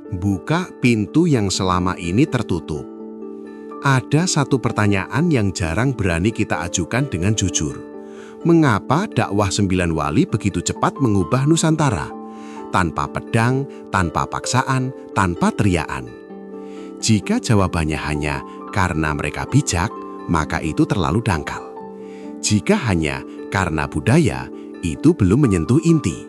Buka pintu yang selama ini tertutup. Ada satu pertanyaan yang jarang berani kita ajukan dengan jujur. Mengapa dakwah 9 wali begitu cepat mengubah Nusantara? Tanpa pedang, tanpa paksaan, tanpa teriakan. Jika jawabannya hanya karena mereka bijak, maka itu terlalu dangkal. Jika hanya karena budaya, itu belum menyentuh inti.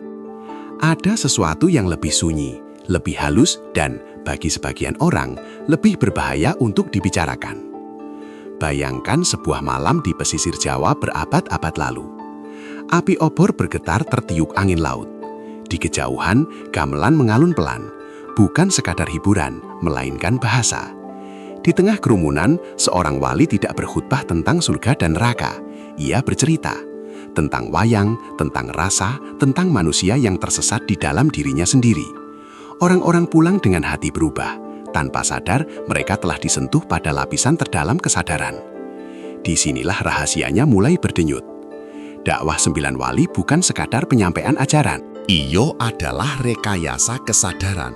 Ada sesuatu yang lebih sunyi, lebih halus, dan bagi sebagian orang lebih berbahaya untuk dibicarakan. Bayangkan sebuah malam di pesisir Jawa berabad-abad lalu. Api obor bergetar tertiup angin laut. Di kejauhan, gamelan mengalun pelan, bukan sekadar hiburan, melainkan bahasa. Di tengah kerumunan, seorang wali tidak berkhutbah tentang surga dan neraka. Ia bercerita tentang wayang, tentang rasa, tentang manusia yang tersesat di dalam dirinya sendiri. Orang-orang pulang dengan hati berubah. Tanpa sadar, mereka telah disentuh pada lapisan terdalam kesadaran. Disinilah rahasianya mulai berdenyut. Dakwah 9 wali bukan sekadar penyampaian ajaran. Iyo adalah rekayasa kesadaran.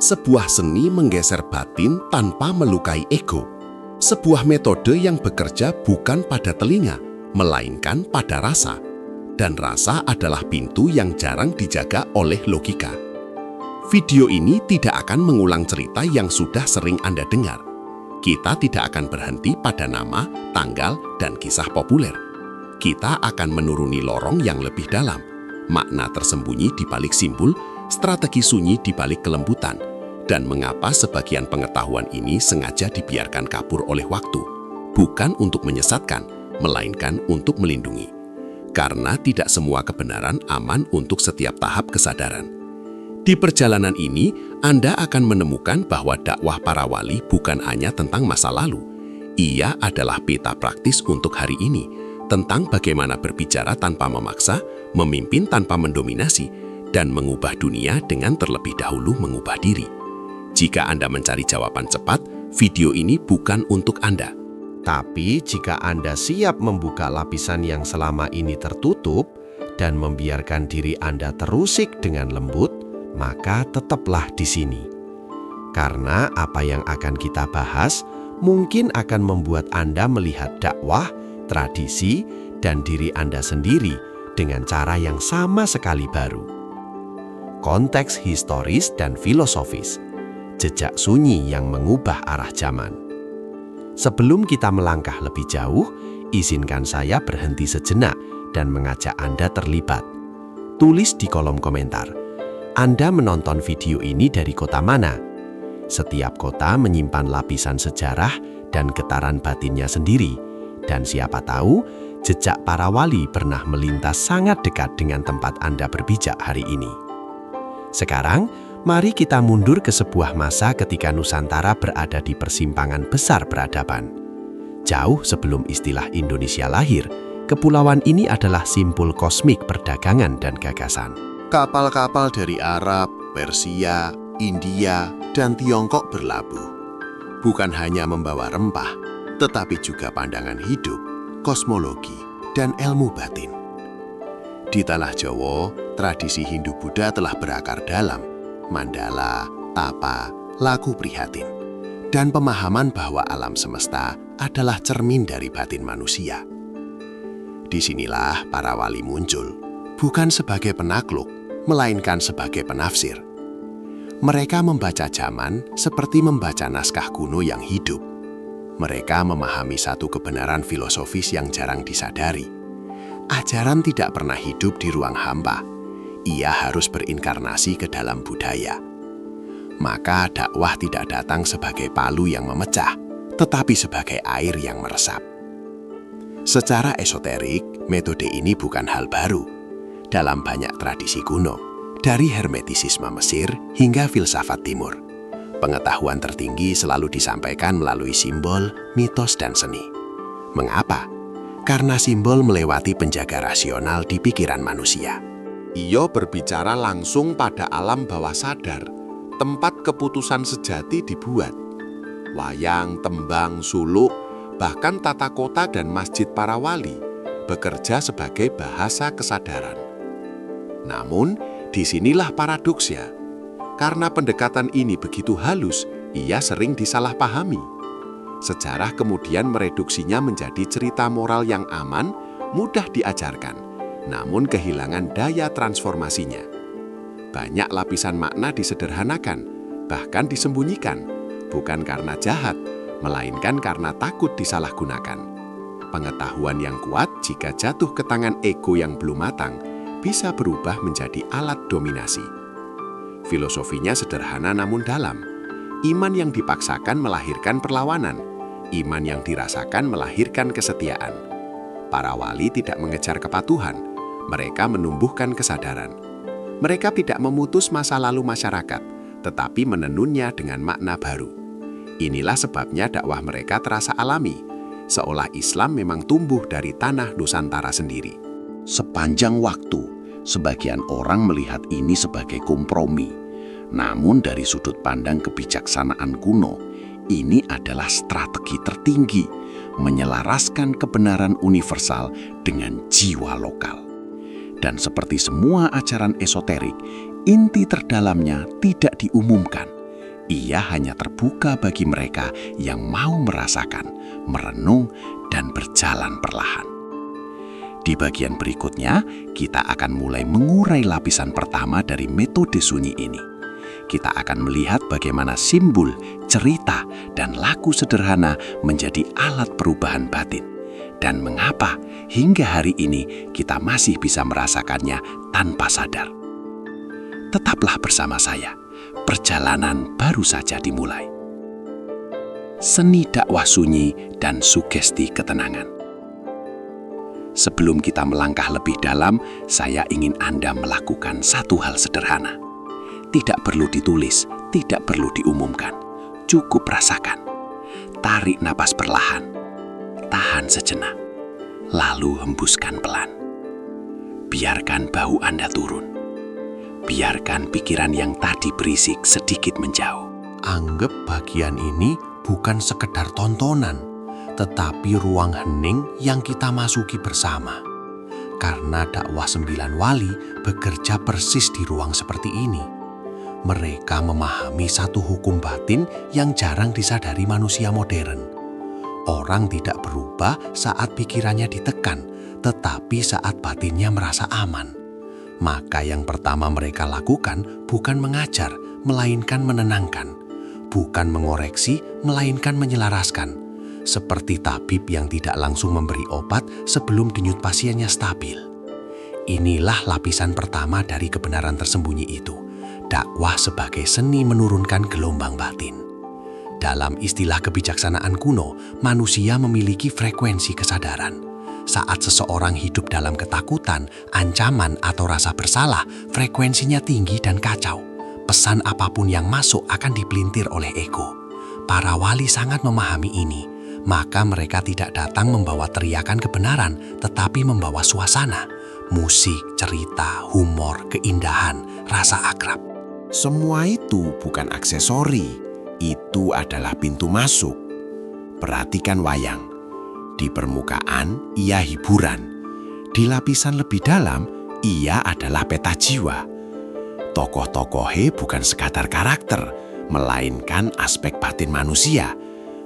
Sebuah seni menggeser batin tanpa melukai ego. Sebuah metode yang bekerja bukan pada telinga, melainkan pada rasa. Dan rasa adalah pintu yang jarang dijaga oleh logika. Video ini tidak akan mengulang cerita yang sudah sering Anda dengar. Kita tidak akan berhenti pada nama, tanggal, dan kisah populer. Kita akan menuruni lorong yang lebih dalam, makna tersembunyi di balik simbol, strategi sunyi di balik kelembutan, dan mengapa sebagian pengetahuan ini sengaja dibiarkan kabur oleh waktu, bukan untuk menyesatkan, melainkan untuk melindungi. Karena tidak semua kebenaran aman untuk setiap tahap kesadaran. Di perjalanan ini, Anda akan menemukan bahwa dakwah para wali bukan hanya tentang masa lalu. Ia adalah peta praktis untuk hari ini, tentang bagaimana berbicara tanpa memaksa, memimpin tanpa mendominasi, dan mengubah dunia dengan terlebih dahulu mengubah diri. Jika Anda mencari jawaban cepat, video ini bukan untuk Anda. Tapi jika Anda siap membuka lapisan yang selama ini tertutup dan membiarkan diri Anda terusik dengan lembut, maka tetaplah di sini. Karena apa yang akan kita bahas mungkin akan membuat Anda melihat dakwah, tradisi, dan diri Anda sendiri dengan cara yang sama sekali baru. Konteks historis dan filosofis, jejak sunyi yang mengubah arah zaman. Sebelum kita melangkah lebih jauh, izinkan saya berhenti sejenak dan mengajak Anda terlibat. Tulis di kolom komentar, Anda menonton video ini dari kota mana? Setiap kota menyimpan lapisan sejarah dan getaran batinnya sendiri. Dan siapa tahu, jejak para wali pernah melintas sangat dekat dengan tempat Anda berbijak hari ini. Sekarang, mari kita mundur ke sebuah masa ketika Nusantara berada di persimpangan besar peradaban. Jauh sebelum istilah Indonesia lahir, kepulauan ini adalah simpul kosmik perdagangan dan gagasan. Kapal-kapal dari Arab, Persia, India, dan Tiongkok berlabuh. Bukan hanya membawa rempah, tetapi juga pandangan hidup, kosmologi, dan ilmu batin. Di tanah Jawa, tradisi Hindu-Buddha telah berakar dalam. Mandala, tapa, laku prihatin, dan pemahaman bahwa alam semesta adalah cermin dari batin manusia. Disinilah para wali muncul, bukan sebagai penakluk, melainkan sebagai penafsir. Mereka membaca zaman seperti membaca naskah kuno yang hidup. Mereka memahami satu kebenaran filosofis yang jarang disadari. Ajaran tidak pernah hidup di ruang hampa. Ia harus berinkarnasi ke dalam budaya. Maka dakwah tidak datang sebagai palu yang memecah, tetapi sebagai air yang meresap. Secara esoterik, metode ini bukan hal baru. Dalam banyak tradisi kuno, dari hermetisisme Mesir hingga filsafat Timur, pengetahuan tertinggi selalu disampaikan melalui simbol, mitos, dan seni. Mengapa? Karena simbol melewati penjaga rasional di pikiran manusia. Ia berbicara langsung pada alam bawah sadar, tempat keputusan sejati dibuat. Wayang, tembang, suluk, bahkan tata kota dan masjid para wali bekerja sebagai bahasa kesadaran. Namun, disinilah paradoksnya. Karena pendekatan ini begitu halus, ia sering disalahpahami. Sejarah kemudian mereduksinya menjadi cerita moral yang aman, mudah diajarkan, namun kehilangan daya transformasinya. Banyak lapisan makna disederhanakan, bahkan disembunyikan, bukan karena jahat, melainkan karena takut disalahgunakan. Pengetahuan yang kuat jika jatuh ke tangan ego yang belum matang, bisa berubah menjadi alat dominasi. Filosofinya sederhana namun dalam. Iman yang dipaksakan melahirkan perlawanan. Iman yang dirasakan melahirkan kesetiaan. Para wali tidak mengejar kepatuhan. Mereka menumbuhkan kesadaran. Mereka tidak memutus masa lalu masyarakat, tetapi menenunnya dengan makna baru. Inilah sebabnya dakwah mereka terasa alami, seolah Islam memang tumbuh dari tanah Nusantara sendiri. Sepanjang waktu, sebagian orang melihat ini sebagai kompromi. Namun dari sudut pandang kebijaksanaan kuno, ini adalah strategi tertinggi, menyelaraskan kebenaran universal dengan jiwa lokal. Dan seperti semua ajaran esoterik, inti terdalamnya tidak diumumkan. Ia hanya terbuka bagi mereka yang mau merasakan, merenung, dan berjalan perlahan. Di bagian berikutnya, kita akan mulai mengurai lapisan pertama dari metode sunyi ini. Kita akan melihat bagaimana simbol, cerita, dan laku sederhana menjadi alat perubahan batin. Dan mengapa hingga hari ini kita masih bisa merasakannya tanpa sadar. Tetaplah bersama saya, perjalanan baru saja dimulai. Seni dakwah sunyi dan sugesti ketenangan. Sebelum kita melangkah lebih dalam, saya ingin Anda melakukan satu hal sederhana. Tidak perlu ditulis, tidak perlu diumumkan. Cukup rasakan. Tarik napas perlahan. Tahan sejenak. Lalu hembuskan pelan. Biarkan bahu Anda turun. Biarkan pikiran yang tadi berisik sedikit menjauh. Anggap bagian ini bukan sekedar tontonan, tetapi ruang hening yang kita masuki bersama. Karena dakwah 9 wali bekerja persis di ruang seperti ini. Mereka memahami satu hukum batin yang jarang disadari manusia modern. Orang tidak berubah saat pikirannya ditekan, tetapi saat batinnya merasa aman. Maka yang pertama mereka lakukan bukan mengajar, melainkan menenangkan. Bukan mengoreksi, melainkan menyelaraskan. Seperti tabib yang tidak langsung memberi obat sebelum denyut pasiennya stabil. Inilah lapisan pertama dari kebenaran tersembunyi itu. Dakwah sebagai seni menurunkan gelombang batin. Dalam istilah kebijaksanaan kuno, manusia memiliki frekuensi kesadaran. Saat seseorang hidup dalam ketakutan, ancaman, atau rasa bersalah, frekuensinya tinggi dan kacau. Pesan apapun yang masuk akan dipelintir oleh ego. Para wali sangat memahami ini, maka mereka tidak datang membawa teriakan kebenaran, tetapi membawa suasana, musik, cerita, humor, keindahan, rasa akrab. Semua itu bukan aksesori, itu adalah pintu masuk. Perhatikan wayang. Di permukaan, ia hiburan. Di lapisan lebih dalam, ia adalah peta jiwa. Tokoh-tokohnya bukan sekadar karakter, melainkan aspek batin manusia.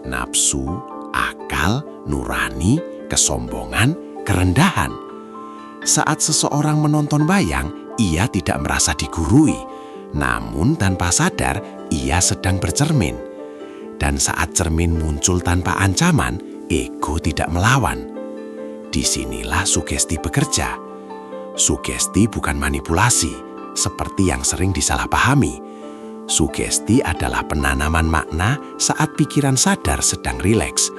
Nafsu, akal, nurani, kesombongan, kerendahan. Saat seseorang menonton wayang, ia tidak merasa digurui. Namun tanpa sadar, ia sedang bercermin. Dan saat cermin muncul tanpa ancaman, ego tidak melawan. Disinilah sugesti bekerja. Sugesti bukan manipulasi, seperti yang sering disalahpahami. Sugesti adalah penanaman makna saat pikiran sadar sedang rileks.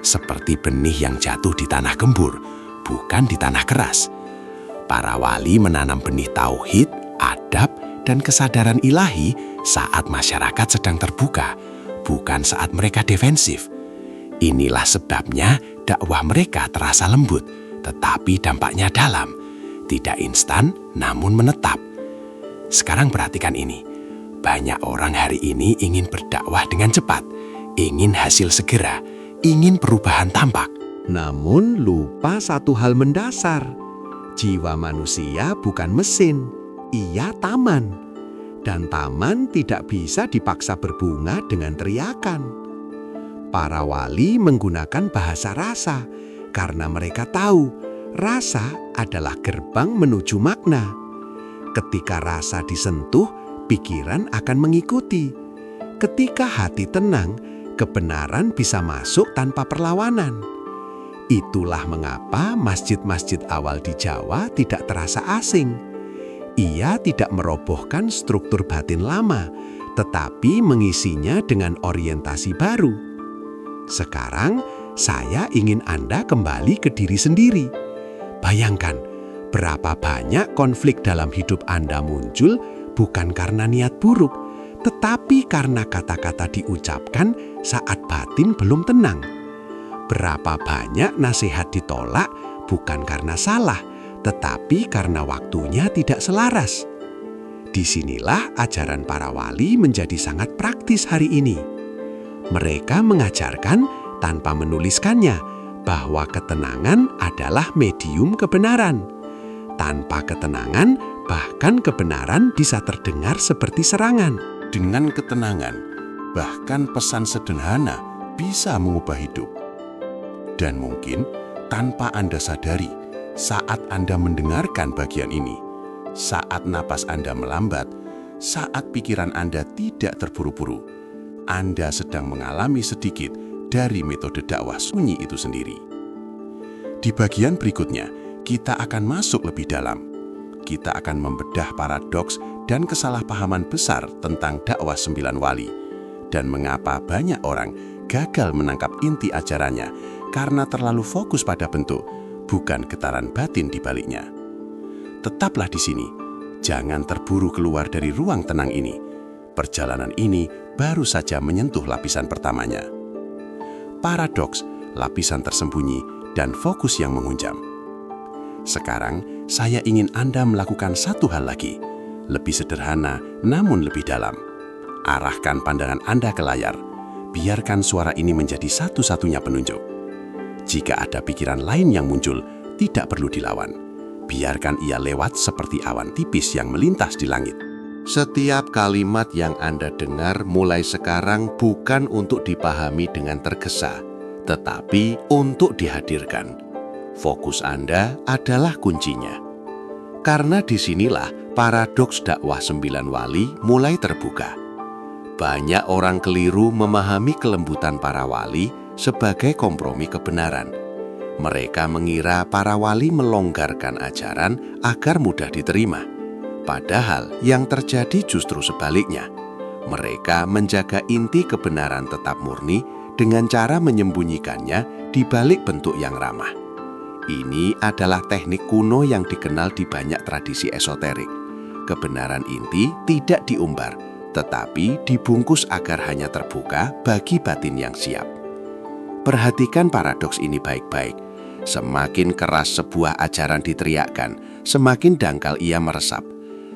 Seperti benih yang jatuh di tanah gembur, bukan di tanah keras. Para wali menanam benih tauhid, adab, dan kesadaran ilahi saat masyarakat sedang terbuka, bukan saat mereka defensif. Inilah sebabnya dakwah mereka terasa lembut, tetapi dampaknya dalam. Tidak instan, namun menetap. Sekarang perhatikan ini. Banyak orang hari ini ingin berdakwah dengan cepat, ingin hasil segera, ingin perubahan tampak. Namun lupa satu hal mendasar. Jiwa manusia bukan mesin, ia taman. dan taman tidak bisa dipaksa berbunga dengan teriakan. Para wali menggunakan bahasa rasa karena mereka tahu rasa adalah gerbang menuju makna. Ketika rasa disentuh, pikiran akan mengikuti. Ketika hati tenang, kebenaran bisa masuk tanpa perlawanan. Itulah mengapa masjid-masjid awal di Jawa tidak terasa asing. Ia tidak merobohkan struktur batin lama, tetapi mengisinya dengan orientasi baru. Sekarang, saya ingin Anda kembali ke diri sendiri. Bayangkan, berapa banyak konflik dalam hidup Anda muncul bukan karena niat buruk, tetapi karena kata-kata diucapkan saat batin belum tenang. Berapa banyak nasihat ditolak bukan karena salah, tetapi karena waktunya tidak selaras. Disinilah ajaran para wali menjadi sangat praktis hari ini. Mereka mengajarkan tanpa menuliskannya bahwa ketenangan adalah medium kebenaran. Tanpa ketenangan, bahkan kebenaran bisa terdengar seperti serangan. Dengan ketenangan, bahkan pesan sederhana bisa mengubah hidup. Dan mungkin tanpa Anda sadari, saat Anda mendengarkan bagian ini, saat napas Anda melambat, saat pikiran Anda tidak terburu-buru, Anda sedang mengalami sedikit dari metode dakwah sunyi itu sendiri. Di bagian berikutnya, kita akan masuk lebih dalam. Kita akan membedah paradoks dan kesalahpahaman besar tentang dakwah 9 wali, dan mengapa banyak orang gagal menangkap inti ajarannya karena terlalu fokus pada bentuk, bukan getaran batin di baliknya. Tetaplah di sini, jangan terburu keluar dari ruang tenang ini. Perjalanan ini baru saja menyentuh lapisan pertamanya. Paradoks, lapisan tersembunyi, dan fokus yang menghunjam. Sekarang, saya ingin Anda melakukan satu hal lagi, lebih sederhana namun lebih dalam. Arahkan pandangan Anda ke layar, biarkan suara ini menjadi satu-satunya penunjuk. Jika ada pikiran lain yang muncul, tidak perlu dilawan. Biarkan ia lewat seperti awan tipis yang melintas di langit. Setiap kalimat yang Anda dengar mulai sekarang bukan untuk dipahami dengan tergesa, tetapi untuk dihadirkan. Fokus Anda adalah kuncinya. Karena disinilah paradoks dakwah 9 wali mulai terbuka. Banyak orang keliru memahami kelembutan para wali sebagai kompromi kebenaran. Mereka mengira para wali melonggarkan ajaran agar mudah diterima. Padahal yang terjadi justru sebaliknya. Mereka menjaga inti kebenaran tetap murni dengan cara menyembunyikannya di balik bentuk yang ramah. Ini adalah teknik kuno yang dikenal di banyak tradisi esoterik. Kebenaran inti tidak diumbar, tetapi dibungkus agar hanya terbuka bagi batin yang siap. Perhatikan paradoks ini baik-baik. Semakin keras sebuah ajaran diteriakkan, semakin dangkal ia meresap.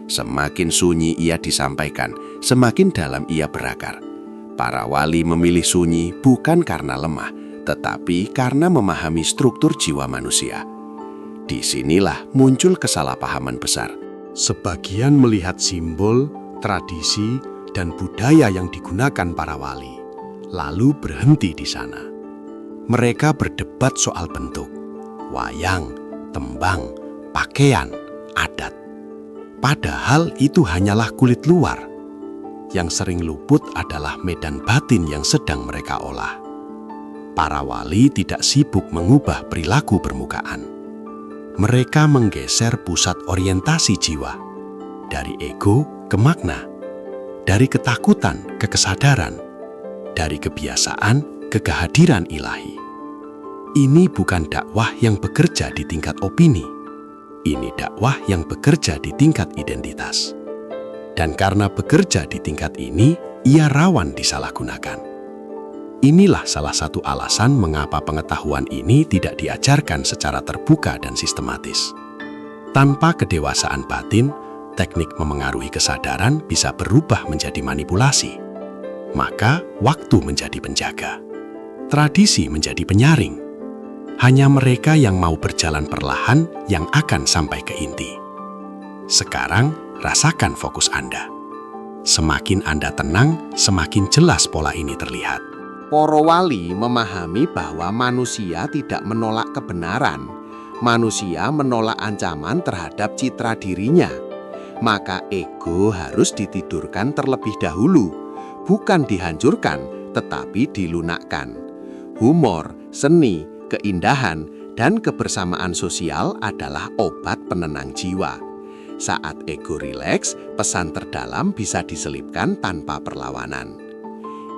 Semakin sunyi ia disampaikan, semakin dalam ia berakar. Para wali memilih sunyi bukan karena lemah, tetapi karena memahami struktur jiwa manusia. Disinilah muncul kesalahpahaman besar. Sebagian melihat simbol, tradisi, dan budaya yang digunakan para wali, lalu berhenti di sana. Mereka berdebat soal bentuk, wayang, tembang, pakaian, adat. Padahal itu hanyalah kulit luar. Yang sering luput adalah medan batin yang sedang mereka olah. Para wali tidak sibuk mengubah perilaku permukaan. Mereka menggeser pusat orientasi jiwa dari ego ke makna, dari ketakutan ke kesadaran, dari kebiasaan ke kehadiran ilahi. Ini bukan dakwah yang bekerja di tingkat opini. Ini dakwah yang bekerja di tingkat identitas. Dan karena bekerja di tingkat ini, ia rawan disalahgunakan. Inilah salah satu alasan mengapa pengetahuan ini tidak diajarkan secara terbuka dan sistematis. Tanpa kedewasaan batin, teknik memengaruhi kesadaran bisa berubah menjadi manipulasi. Maka, waktu menjadi penjaga. Tradisi menjadi penyaring. Hanya mereka yang mau berjalan perlahan yang akan sampai ke inti. Sekarang, rasakan fokus Anda. Semakin Anda tenang, semakin jelas pola ini terlihat. Para wali memahami bahwa manusia tidak menolak kebenaran. Manusia menolak ancaman terhadap citra dirinya. Maka ego harus ditidurkan terlebih dahulu, bukan dihancurkan, tetapi dilunakkan. Humor, seni, keindahan, dan kebersamaan sosial adalah obat penenang jiwa. Saat ego rileks, pesan terdalam bisa diselipkan tanpa perlawanan.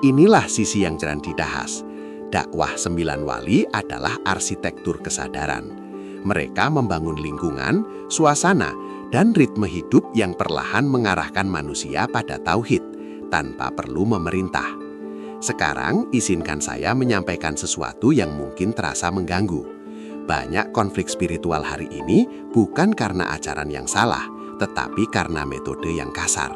Inilah sisi yang jarang dibahas. Dakwah 9 wali adalah arsitektur kesadaran. Mereka membangun lingkungan, suasana, dan ritme hidup yang perlahan mengarahkan manusia pada tauhid tanpa perlu memerintah. Sekarang, izinkan saya menyampaikan sesuatu yang mungkin terasa mengganggu. Banyak konflik spiritual hari ini bukan karena ajaran yang salah, tetapi karena metode yang kasar.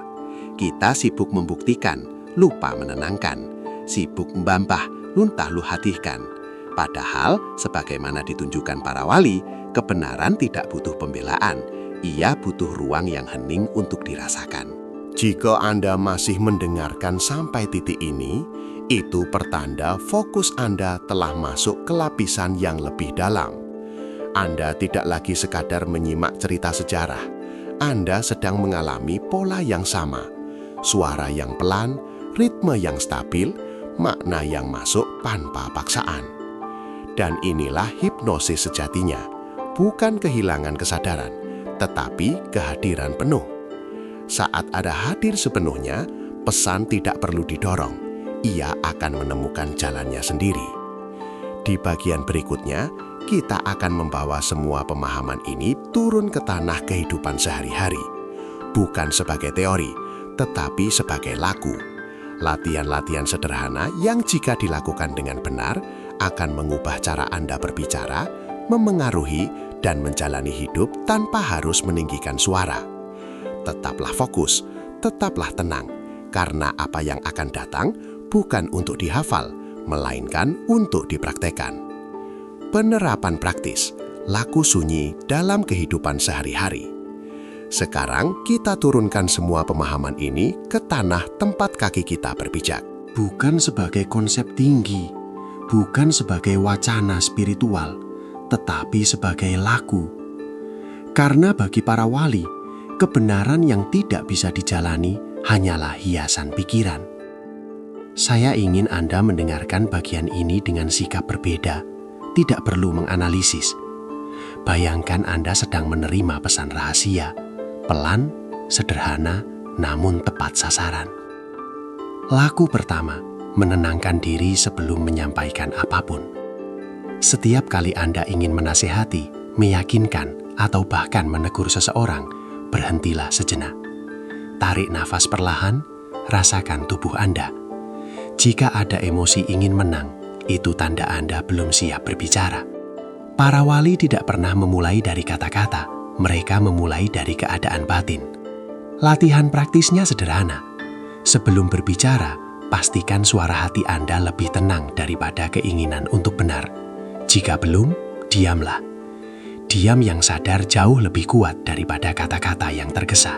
Kita sibuk membuktikan, lupa menenangkan. Sibuk membantah, luntah luhatihkan. Padahal, sebagaimana ditunjukkan para wali, kebenaran tidak butuh pembelaan. Ia butuh ruang yang hening untuk dirasakan. Jika Anda masih mendengarkan sampai titik ini, itu pertanda fokus Anda telah masuk ke lapisan yang lebih dalam. Anda tidak lagi sekadar menyimak cerita sejarah. Anda sedang mengalami pola yang sama. Suara yang pelan, ritme yang stabil, makna yang masuk tanpa paksaan. Dan inilah hipnosis sejatinya, bukan kehilangan kesadaran, tetapi kehadiran penuh. Saat Anda hadir sepenuhnya, pesan tidak perlu didorong. Ia akan menemukan jalannya sendiri. Di bagian berikutnya, kita akan membawa semua pemahaman ini turun ke tanah kehidupan sehari-hari. Bukan sebagai teori, tetapi sebagai laku. Latihan-latihan sederhana yang jika dilakukan dengan benar akan mengubah cara Anda berbicara, memengaruhi, dan menjalani hidup tanpa harus meninggikan suara. Tetaplah fokus, tetaplah tenang, karena apa yang akan datang bukan untuk dihafal, melainkan untuk dipraktekkan. Penerapan praktis, laku sunyi dalam kehidupan sehari-hari. Sekarang kita turunkan semua pemahaman ini ke tanah tempat kaki kita berpijak. Bukan sebagai konsep tinggi, bukan sebagai wacana spiritual, tetapi sebagai laku. Karena bagi para wali, kebenaran yang tidak bisa dijalani hanyalah hiasan pikiran. Saya ingin Anda mendengarkan bagian ini dengan sikap berbeda, tidak perlu menganalisis. Bayangkan Anda sedang menerima pesan rahasia, pelan, sederhana, namun tepat sasaran. Laku pertama, menenangkan diri sebelum menyampaikan apapun. Setiap kali Anda ingin menasihati, meyakinkan, atau bahkan menegur seseorang, berhentilah sejenak. Tarik nafas perlahan, rasakan tubuh Anda. Jika ada emosi ingin menang, itu tanda Anda belum siap berbicara. Para wali tidak pernah memulai dari kata-kata, mereka memulai dari keadaan batin. Latihan praktisnya sederhana. Sebelum berbicara, pastikan suara hati Anda lebih tenang daripada keinginan untuk benar. Jika belum, diamlah. Diam yang sadar jauh lebih kuat daripada kata-kata yang tergesa.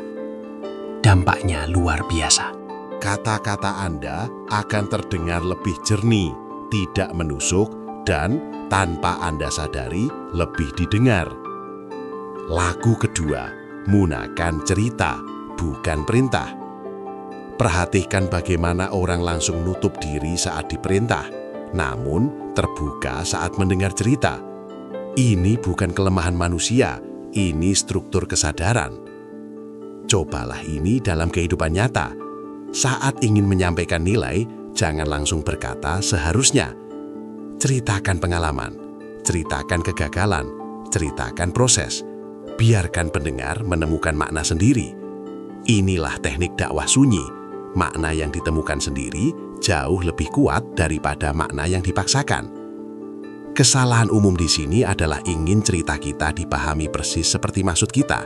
Dampaknya luar biasa. Kata-kata Anda akan terdengar lebih jernih, tidak menusuk, dan tanpa Anda sadari lebih didengar. Laku kedua, gunakan cerita, bukan perintah. Perhatikan bagaimana orang langsung nutup diri saat diperintah, namun terbuka saat mendengar cerita. Ini bukan kelemahan manusia, ini struktur kesadaran. Cobalah ini dalam kehidupan nyata. Saat ingin menyampaikan nilai, jangan langsung berkata seharusnya. Ceritakan pengalaman, ceritakan kegagalan, ceritakan proses. Biarkan pendengar menemukan makna sendiri. Inilah teknik dakwah sunyi. Makna yang ditemukan sendiri jauh lebih kuat daripada makna yang dipaksakan. Kesalahan umum di sini adalah ingin cerita kita dipahami persis seperti maksud kita.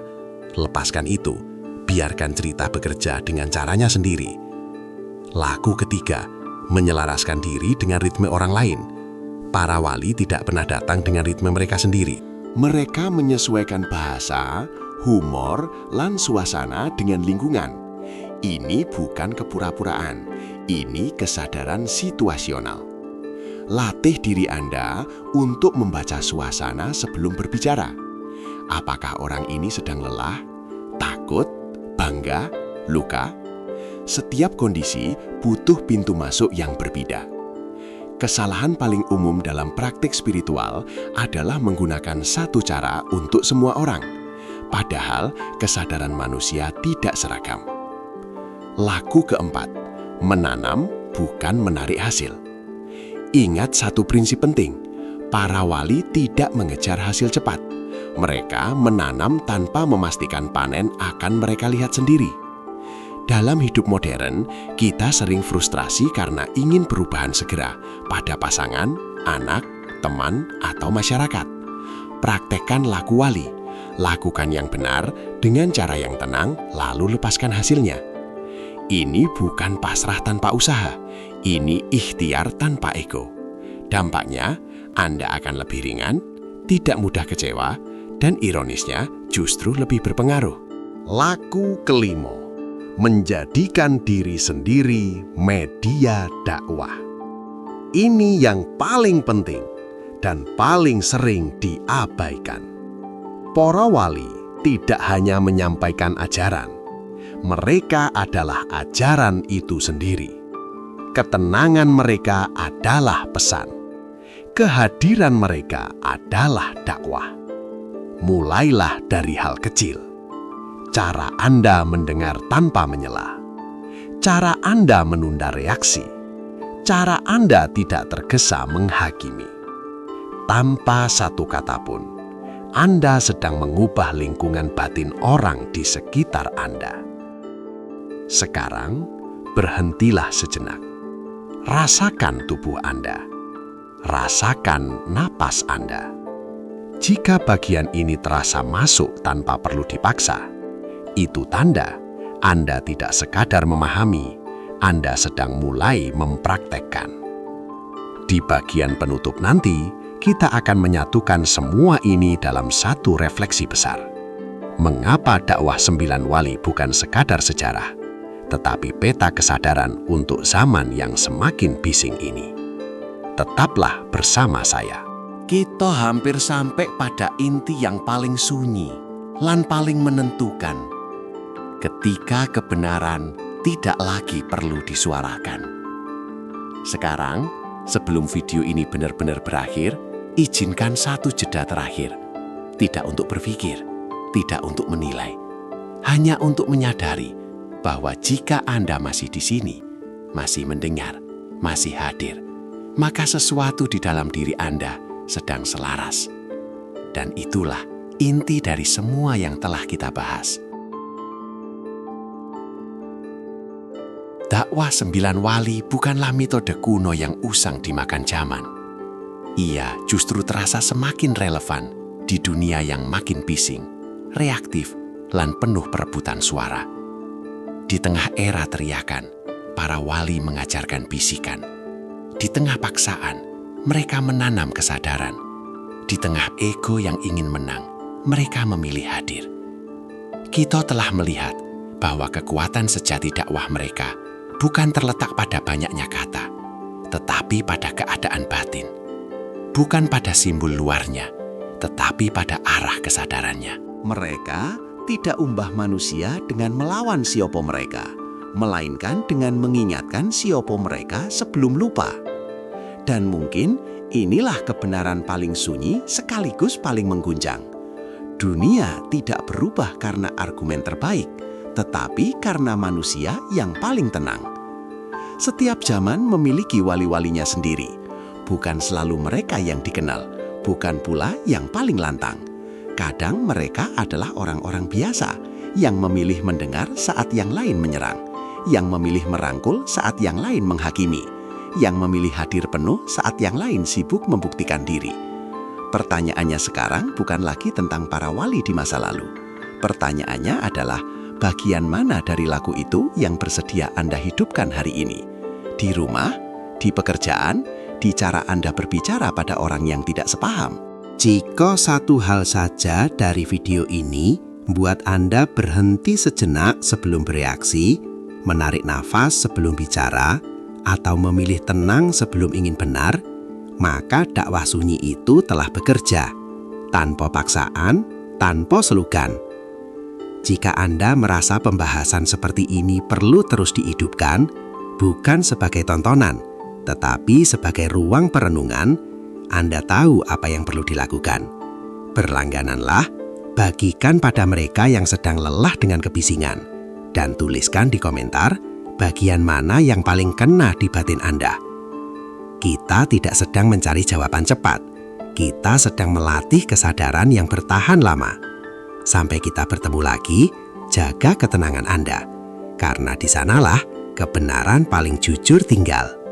Lepaskan itu, biarkan cerita bekerja dengan caranya sendiri. Laku ketiga, menyelaraskan diri dengan ritme orang lain. Para wali tidak pernah datang dengan ritme mereka sendiri. Mereka menyesuaikan bahasa, humor, dan suasana dengan lingkungan. Ini bukan kepura-puraan, ini kesadaran situasional. Latih diri Anda untuk membaca suasana sebelum berbicara. Apakah orang ini sedang lelah, takut, bangga, luka? Setiap kondisi butuh pintu masuk yang berbeda. Kesalahan paling umum dalam praktik spiritual adalah menggunakan satu cara untuk semua orang, padahal kesadaran manusia tidak seragam. Laku keempat, menanam bukan menarik hasil. Ingat satu prinsip penting, para wali tidak mengejar hasil cepat. Mereka menanam tanpa memastikan panen akan mereka lihat sendiri. Dalam hidup modern, kita sering frustrasi karena ingin perubahan segera pada pasangan, anak, teman, atau masyarakat. Praktekkan laku wali, lakukan yang benar dengan cara yang tenang, lalu lepaskan hasilnya. Ini bukan pasrah tanpa usaha, ini ikhtiar tanpa ego. Dampaknya, Anda akan lebih ringan, tidak mudah kecewa, dan ironisnya justru lebih berpengaruh. Laku kelima, menjadikan diri sendiri media dakwah. Ini yang paling penting dan paling sering diabaikan. Para wali tidak hanya menyampaikan ajaran, mereka adalah ajaran itu sendiri. Ketenangan mereka adalah pesan. Kehadiran mereka adalah dakwah. Mulailah dari hal kecil. Cara Anda mendengar tanpa menyela. Cara Anda menunda reaksi. Cara Anda tidak tergesa menghakimi. Tanpa satu kata pun, Anda sedang mengubah lingkungan batin orang di sekitar Anda. Sekarang, berhentilah sejenak. Rasakan tubuh Anda. Rasakan napas Anda. Jika bagian ini terasa masuk tanpa perlu dipaksa, itu tanda Anda tidak sekadar memahami, Anda sedang mulai mempraktekkan. Di bagian penutup nanti, kita akan menyatukan semua ini dalam satu refleksi besar. Mengapa dakwah 9 wali bukan sekadar sejarah, tetapi peta kesadaran untuk zaman yang semakin bising ini? Tetaplah bersama saya. Kita hampir sampai pada inti yang paling sunyi lan paling menentukan. Ketika kebenaran tidak lagi perlu disuarakan. Sekarang, sebelum video ini benar-benar berakhir, izinkan satu jeda terakhir. Tidak untuk berpikir, tidak untuk menilai, hanya untuk menyadari bahwa jika Anda masih di sini, masih mendengar, masih hadir, maka sesuatu di dalam diri Anda sedang selaras. Dan itulah inti dari semua yang telah kita bahas. Dakwah 9 wali bukanlah metode kuno yang usang dimakan zaman. Ia justru terasa semakin relevan di dunia yang makin bising, reaktif, dan penuh perebutan suara. Di tengah era teriakan, para wali mengajarkan bisikan. Di tengah paksaan, mereka menanam kesadaran. Di tengah ego yang ingin menang, mereka memilih hadir. Kita telah melihat bahwa kekuatan sejati dakwah mereka bukan terletak pada banyaknya kata, tetapi pada keadaan batin. Bukan pada simbol luarnya, tetapi pada arah kesadarannya. Mereka tidak umbah manusia dengan melawan siopo mereka, melainkan dengan mengingatkan siopo mereka sebelum lupa. Dan mungkin inilah kebenaran paling sunyi sekaligus paling mengguncang. Dunia tidak berubah karena argumen terbaik, tetapi karena manusia yang paling tenang. Setiap zaman memiliki wali-walinya sendiri. Bukan selalu mereka yang dikenal, bukan pula yang paling lantang. Kadang mereka adalah orang-orang biasa yang memilih mendengar saat yang lain menyerang, yang memilih merangkul saat yang lain menghakimi, yang memilih hadir penuh saat yang lain sibuk membuktikan diri. Pertanyaannya sekarang bukan lagi tentang para wali di masa lalu. Pertanyaannya adalah bagian mana dari laku itu yang bersedia Anda hidupkan hari ini? Di rumah, di pekerjaan, di cara Anda berbicara pada orang yang tidak sepaham. Jika satu hal saja dari video ini membuat Anda berhenti sejenak sebelum bereaksi, menarik nafas sebelum bicara, atau memilih tenang sebelum ingin benar, maka dakwah sunyi itu telah bekerja, tanpa paksaan, tanpa slogan. Jika Anda merasa pembahasan seperti ini perlu terus dihidupkan, bukan sebagai tontonan, tetapi sebagai ruang perenungan, Anda tahu apa yang perlu dilakukan. Berlanggananlah, bagikan pada mereka yang sedang lelah dengan kebisingan, dan tuliskan di komentar bagian mana yang paling kena di batin Anda. Kita tidak sedang mencari jawaban cepat, kita sedang melatih kesadaran yang bertahan lama. Sampai kita bertemu lagi, jaga ketenangan Anda, karena di sanalah kebenaran paling jujur tinggal.